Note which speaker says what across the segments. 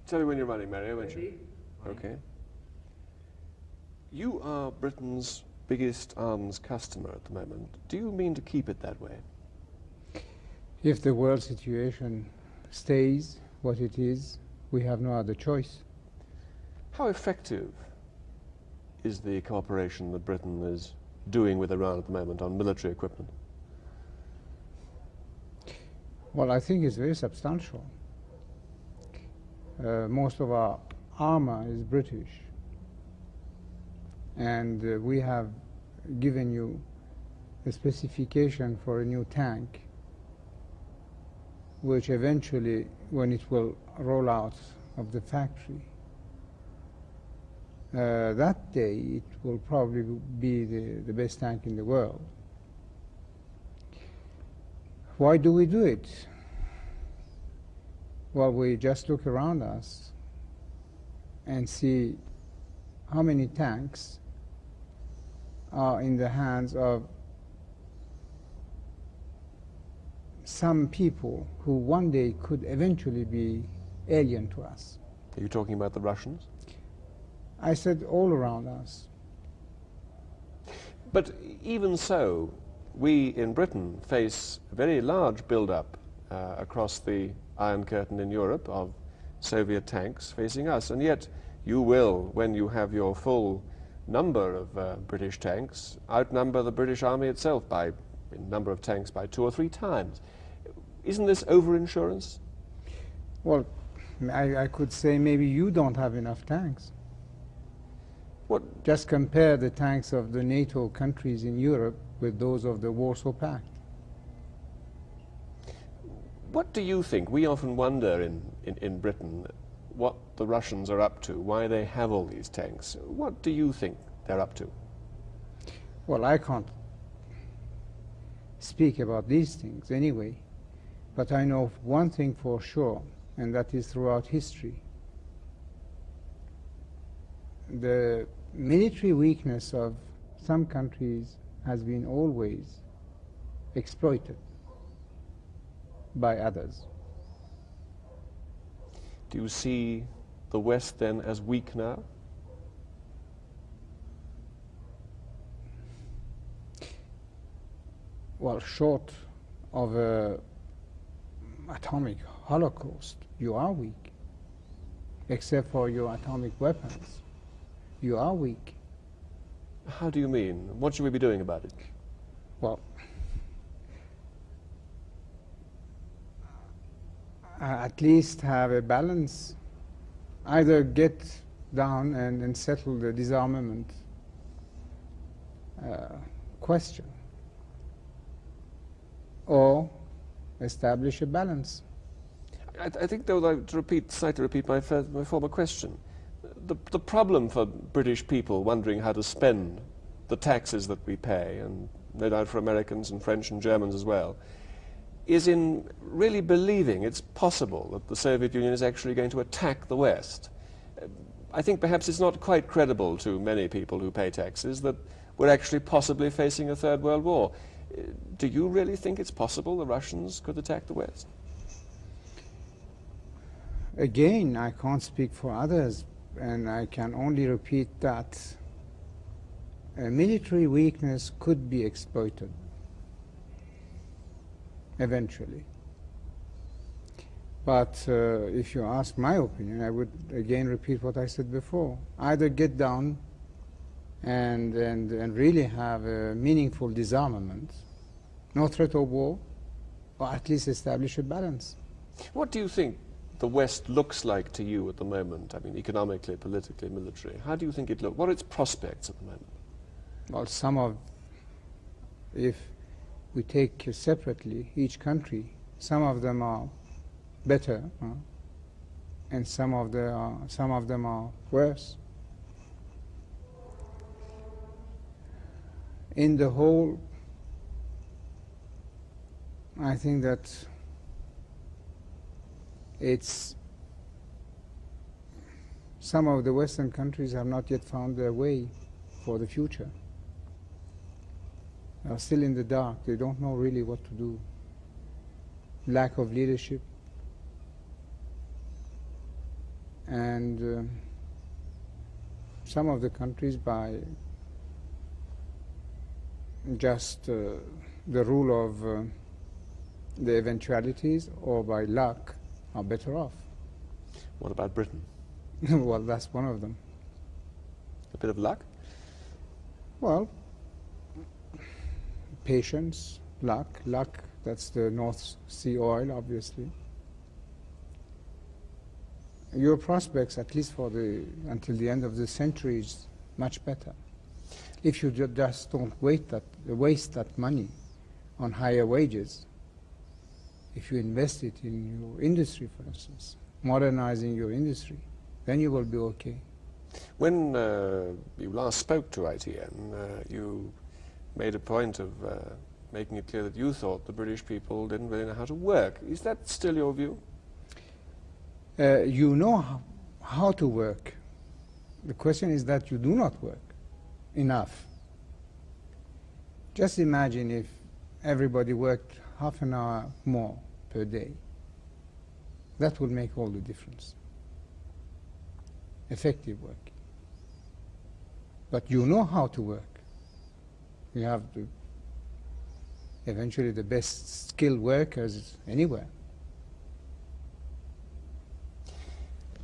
Speaker 1: Tell me when you're running, Mario, won't you? Okay. You are Britain's biggest arms customer at the moment. Do you mean to keep it that way?
Speaker 2: If the world situation stays what it is, we have no other choice.
Speaker 1: How effective is the cooperation that Britain is doing with Iran at the moment on military equipment?
Speaker 2: Well, I think it's very substantial. Most of our armor is British, and we have given you a specification for a new tank, which eventually, when it will roll out of the factory, that day it will probably be the best tank in the world. Why do we do it? Well, we just look around us and see how many tanks are in the hands of some people who one day could eventually be alien to us.
Speaker 1: Are you talking about the Russians?
Speaker 2: I said all around us.
Speaker 1: But even so, we in Britain face a very large build-up across the Iron Curtain in Europe of Soviet tanks facing us, and yet you will, when you have your full number of British tanks, outnumber the British Army itself by, in number of tanks, by 2 or 3 times. Isn't this over-insurance?
Speaker 2: Well, I could say maybe you don't have enough tanks.
Speaker 1: What?
Speaker 2: Just compare the tanks of the NATO countries in Europe with those of the Warsaw Pact.
Speaker 1: What do you think? We often wonder in Britain what the Russians are up to, why they have all these tanks. What do you think they're up to?
Speaker 2: Well, I can't speak about these things anyway, but I know one thing for sure, and that is throughout history. The military weakness of some countries has been always exploited by others.
Speaker 1: Do you see the West then as weak now?
Speaker 2: Well, short of an atomic holocaust, you are weak. Except for your atomic weapons, you are weak.
Speaker 1: How do you mean? What should we be doing about it?
Speaker 2: Well, at least have a balance. Either get down and settle the disarmament question, or establish a balance.
Speaker 1: I think, though, I'd like to repeat my former question. The problem for British people wondering how to spend the taxes that we pay, and no doubt for Americans and French and Germans as well, is in really believing it's possible that the Soviet Union is actually going to attack the West. I think perhaps it's not quite credible to many people who pay taxes that we're actually possibly facing a Third World War. Do you really think it's possible the Russians could attack the West?
Speaker 2: Again, I can't speak for others, and I can only repeat that military weakness could be exploited eventually. But if you ask my opinion, I would again repeat what I said before. Either get down and really have a meaningful disarmament, no threat of war, or at least establish a balance.
Speaker 1: What do you think the West looks like to you at the moment? I mean, economically, politically, militarily. How do you think it looks? What are its prospects at the moment?
Speaker 2: Well, if we take separately each country, some of them are better, and some of them are worse. In the whole, I think that some of the Western countries have not yet found their way for the future. They are still in the dark. They don't know really what to do. Lack of leadership, and some of the countries, by just the rule of the eventualities or by luck, are better off.
Speaker 1: What about Britain?
Speaker 2: Well, that's one of them.
Speaker 1: A bit of luck?
Speaker 2: Well, patience, luck, that's the North Sea oil, obviously. Your prospects, at least for until the end of the century, is much better. If you just don't waste that money on higher wages, if you invest it in your industry, for instance, modernizing your industry, then you will be okay.
Speaker 1: When you last spoke to ITN, you made a point of making it clear that you thought the British people didn't really know how to work. Is that still your view?
Speaker 2: You know how to work. The question is that you do not work enough. Just imagine if everybody worked half an hour more per day. That would make all the difference. Effective work. But you know how to work. You have eventually the best skilled workers anywhere.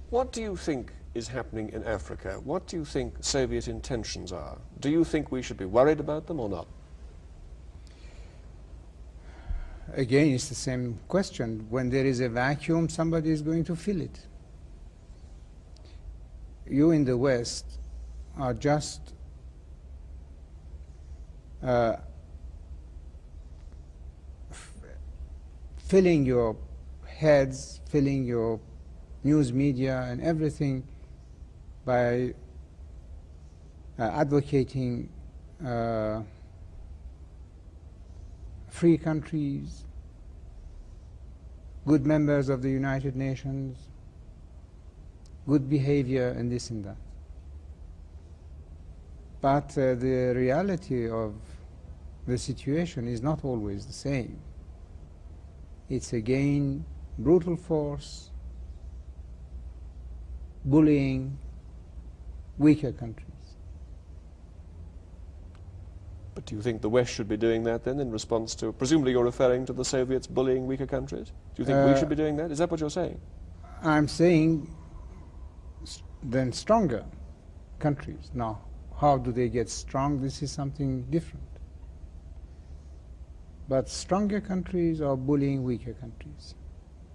Speaker 1: What do you think is happening in Africa? What do you think Soviet intentions are? Do you think we should be worried about them or not?
Speaker 2: Again, it's the same question. When there is a vacuum, somebody is going to fill it. You in the West are just filling your heads, filling your news media and everything by advocating free countries, good members of the United Nations, good behavior, and this and that. But the reality of the situation is not always the same. It's again brutal force, bullying weaker countries.
Speaker 1: But do you think the West should be doing that then in response to, presumably you're referring to the Soviets bullying weaker countries? Do you think we should be doing that? Is that what you're saying?
Speaker 2: I'm saying then stronger countries. Now, how do they get strong? This is something different. But stronger countries are bullying weaker countries.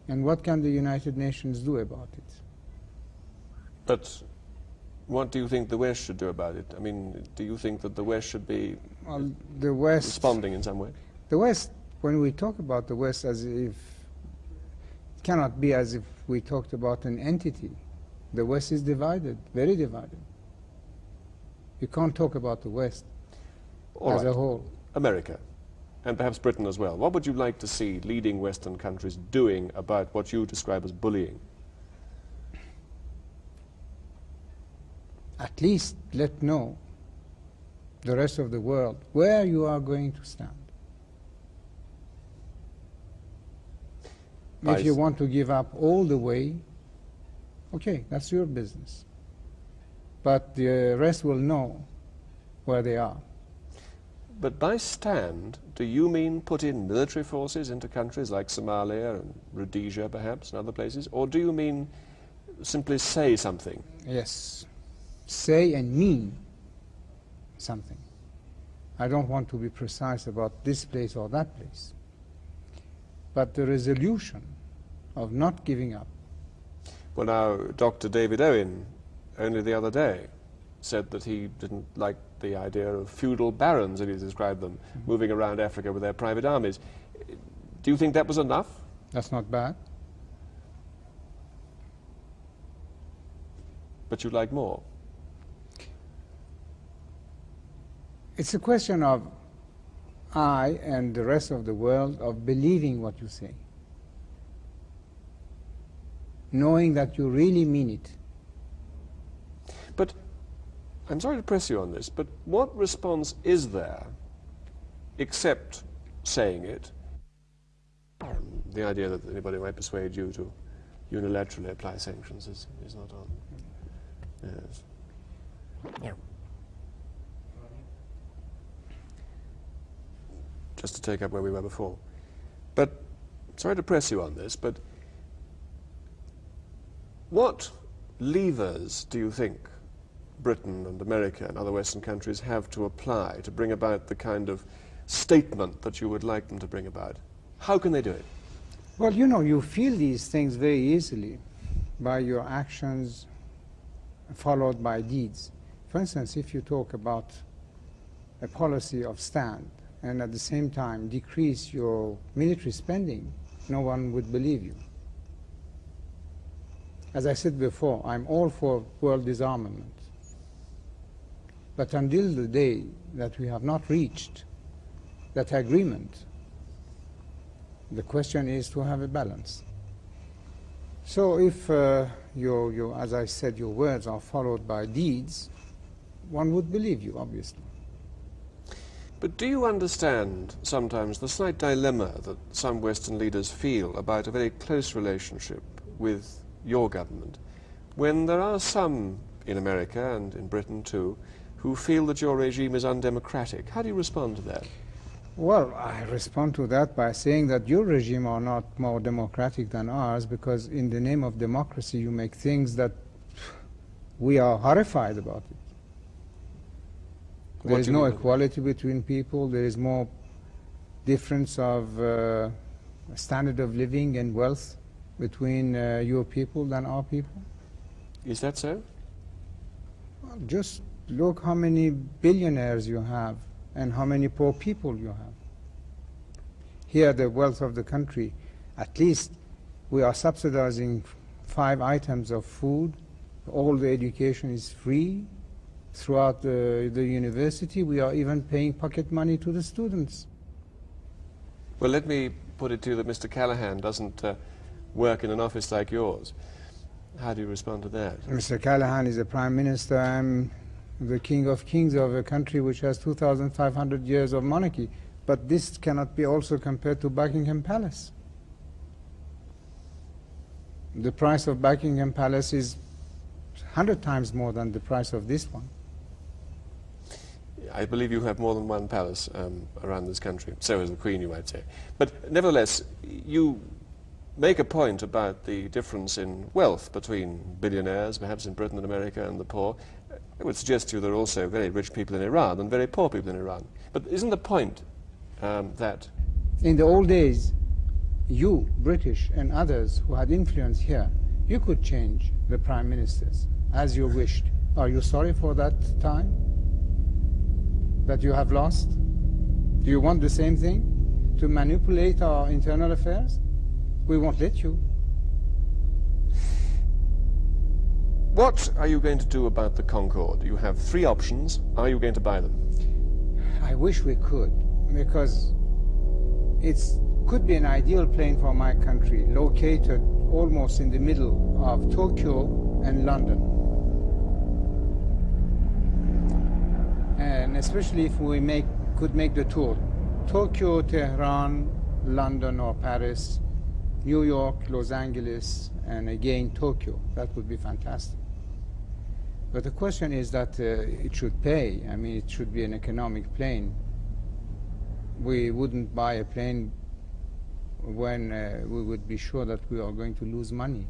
Speaker 2: And what can the United Nations do about it?
Speaker 1: But what do you think the West should do about it? I mean, do you think that the West should be
Speaker 2: the West
Speaker 1: responding in some way?
Speaker 2: The West, when we talk about the West, as if it cannot be as if we talked about an entity. The West is divided, very divided. You can't talk about the West as a whole.
Speaker 1: America, and perhaps Britain as well. What would you like to see leading Western countries doing about what you describe as bullying?
Speaker 2: At least let know the rest of the world where you are going to stand. If you want to give up all the way, okay, that's your business. But the rest will know where they are.
Speaker 1: But by stand, do you mean put in military forces into countries like Somalia and Rhodesia, perhaps, and other places? Or do you mean simply say something?
Speaker 2: Yes. Say and mean something. I don't want to be precise about this place or that place. But the resolution of not giving up.
Speaker 1: Well, now, Dr. David Owen, only the other day, said that he didn't like the idea of feudal barons, as he described them, moving around Africa with their private armies. Do you think that was enough?
Speaker 2: That's not bad.
Speaker 1: But you'd like more?
Speaker 2: It's a question of I and the rest of the world of believing what you say, knowing that you really mean it.
Speaker 1: But I'm sorry to press you on this, but what response is there except saying it? The idea that anybody might persuade you to unilaterally apply sanctions is not on. Yes.
Speaker 3: Yeah.
Speaker 1: Just to take up where we were before. But, sorry to press you on this, but what levers do you think Britain and America and other Western countries have to apply to bring about the kind of statement that you would like them to bring about? How can they do it?
Speaker 2: Well, you know, you feel these things very easily by your actions followed by deeds. For instance, if you talk about a policy of stand and at the same time decrease your military spending, no one would believe you. As I said before, I'm all for world disarmament. But until the day that we have not reached that agreement, the question is to have a balance. So if, as I said, your words are followed by deeds, one would believe you, obviously.
Speaker 1: But do you understand sometimes the slight dilemma that some Western leaders feel about a very close relationship with your government, when there are some in America and in Britain too who feel that your regime is undemocratic? How do you respond to that?
Speaker 2: Well, I respond to that by saying that your regime are not more democratic than ours, because in the name of democracy you make things that we are horrified about it. There is no equality between people. There is more difference of standard of living and wealth between your people than our people.
Speaker 1: Is that so?
Speaker 2: Well, just look how many billionaires you have and how many poor people you have. Here, the wealth of the country, at least we are subsidizing 5 items of food. All the education is free. Throughout the university, we are even paying pocket money to the students.
Speaker 1: Well, let me put it to you that Mr. Callahan doesn't work in an office like yours. How do you respond to that?
Speaker 2: Mr. Callahan is a prime minister. I'm the king of kings of a country which has 2,500 years of monarchy. But this cannot be also compared to Buckingham Palace. The price of Buckingham Palace is 100 times more than the price of this one.
Speaker 1: I believe you have more than one palace around this country. So has the Queen, you might say. But nevertheless, you make a point about the difference in wealth between billionaires, perhaps in Britain and America, and the poor. I would suggest to you there are also very rich people in Iran and very poor people in Iran. But isn't the point that...
Speaker 2: In the old days, you, British, and others who had influence here, you could change the prime ministers as you wished. Are you sorry for that time that you have lost? Do you want the same thing? To manipulate our internal affairs? We won't let you.
Speaker 1: What are you going to do about the Concorde? You have 3 options. Are you going to buy them?
Speaker 2: I wish we could, because it could be an ideal plane for my country, located almost in the middle of Tokyo and London. And especially if we could make the tour. Tokyo, Tehran, London or Paris, New York, Los Angeles, and again Tokyo. That would be fantastic. But the question is that it should pay. I mean, it should be an economic plane. We wouldn't buy a plane when we would be sure that we are going to lose money.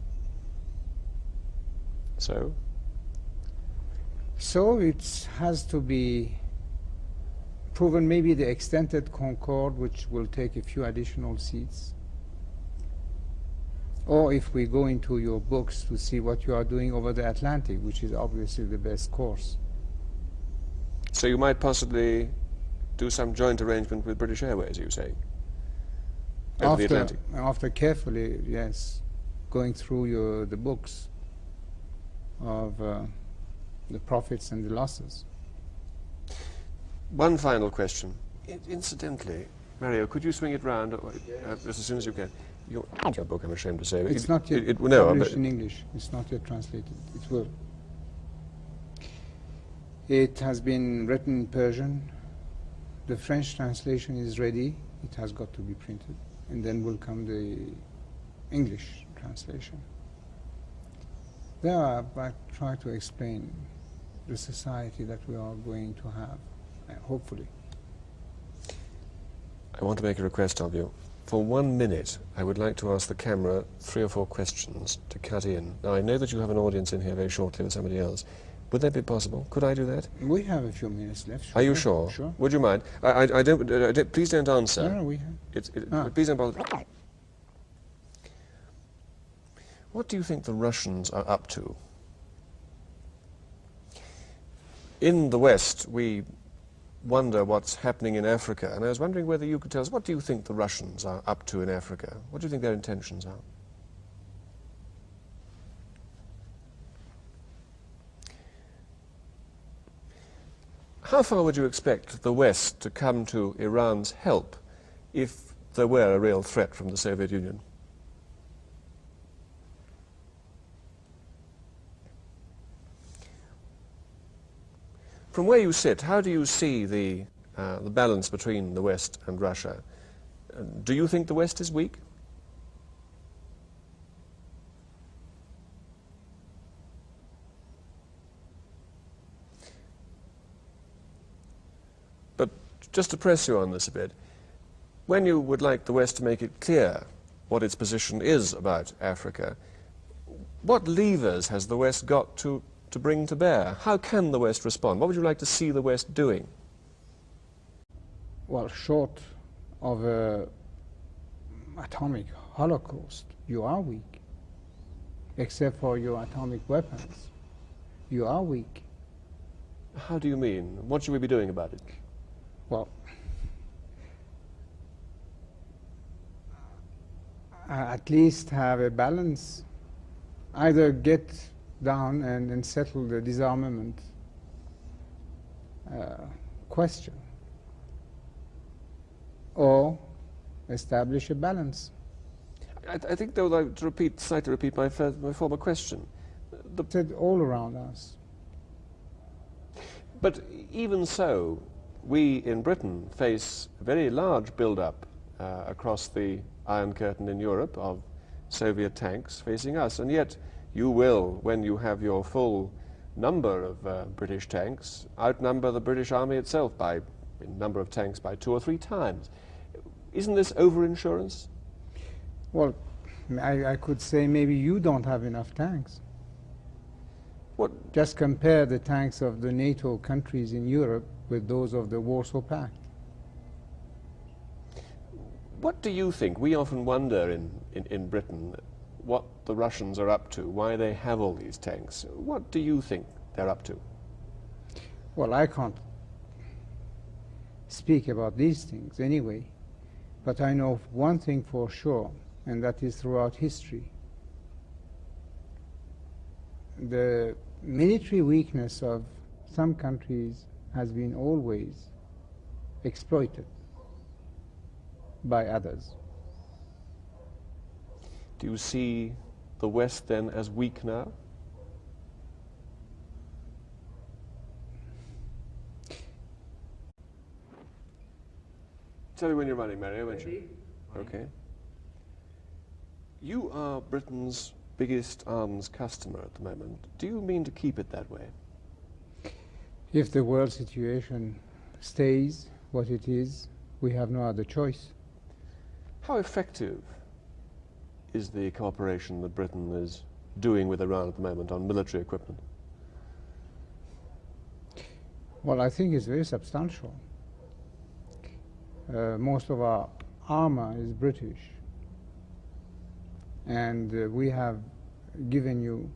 Speaker 1: So?
Speaker 2: So it has to be proven, maybe the extended Concorde, which will take a few additional seats. Or if we go into your books to see what you are doing over the Atlantic, which is obviously the best course.
Speaker 1: So you might possibly do some joint arrangement with British Airways, you say? Over the Atlantic?
Speaker 2: After carefully, yes, going through the books of the profits and the losses.
Speaker 1: One final question. Incidentally, Mario, could you swing it round just as soon as you can? Your book, I'm ashamed to say.
Speaker 2: It's not yet published in English. It's not yet translated. It will. It has been written in Persian. The French translation is ready. It has got to be printed. And then will come the English translation. There I try to explain the society that we are going to have, hopefully.
Speaker 1: I want to make a request of you. For 1 minute, I would like to ask the camera 3 or 4 questions to cut in. Now, I know that you have an audience in here very shortly with somebody else. Would that be possible? Could I do that?
Speaker 2: We have a few minutes left. Sure.
Speaker 1: Are you sure?
Speaker 2: Sure.
Speaker 1: Would you mind? I don't, please don't answer.
Speaker 2: No, we have.
Speaker 1: Please don't bother. What do you think the Russians are up to? In the West, we wonder what's happening in Africa, and I was wondering whether you could tell us, what do you think the Russians are up to in Africa? What do you think their intentions are? How far would you expect the West to come to Iran's help if there were a real threat from the Soviet Union? From where you sit, how do you see the balance between the West and Russia? Do you think the West is weak? But just to press you on this a bit, when you would like the West to make it clear what its position is about Africa, what levers has the West got to bring to bear? How can the West respond? What would you like to see the West doing?
Speaker 2: Well, short of an atomic holocaust, you are weak. Except for your atomic weapons, you are weak.
Speaker 1: How do you mean? What should we be doing about it?
Speaker 2: Well, at least have a balance. Either get down and settle the disarmament question, or establish a balance.
Speaker 1: I think, though, slightly repeat my former question.
Speaker 2: Said all around us.
Speaker 1: But even so, we in Britain face a very large build-up across the Iron Curtain in Europe of Soviet tanks facing us, and yet you will, when you have your full number of British tanks, outnumber the British Army itself by number of tanks by 2 or 3 times. Isn't this over-insurance?
Speaker 2: Well, I could say maybe you don't have enough tanks.
Speaker 1: What?
Speaker 2: Just compare the tanks of the NATO countries in Europe with those of the Warsaw Pact.
Speaker 1: What do you think? We often wonder in Britain what the Russians are up to, why they have all these tanks. What do you think they're up to?
Speaker 2: Well, I can't speak about these things anyway, but I know one thing for sure, and that is throughout history. The military weakness of some countries has been always exploited by others.
Speaker 1: Do you see the West then as weak now? Tell me when you're running, Mario, won't you? Okay. You are Britain's biggest arms customer at the moment. Do you mean to keep it that way?
Speaker 2: If the world situation stays what it is, we have no other choice.
Speaker 1: How effective is the cooperation that Britain is doing with Iran at the moment on military equipment?
Speaker 2: Well, I think it's very substantial. Most of our armor is British, and we have given you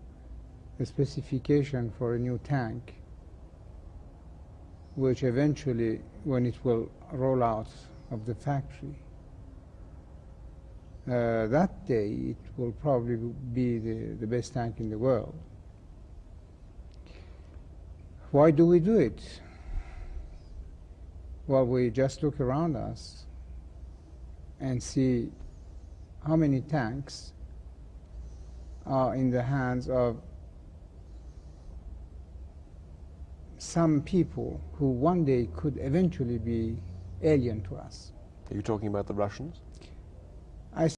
Speaker 2: a specification for a new tank, which eventually, when it will roll out of the factory, that day it will probably be the best tank in the world. Why do we do it? Well, we just look around us and see how many tanks are in the hands of some people who one day could eventually be alien to us.
Speaker 1: Are you talking about the Russians?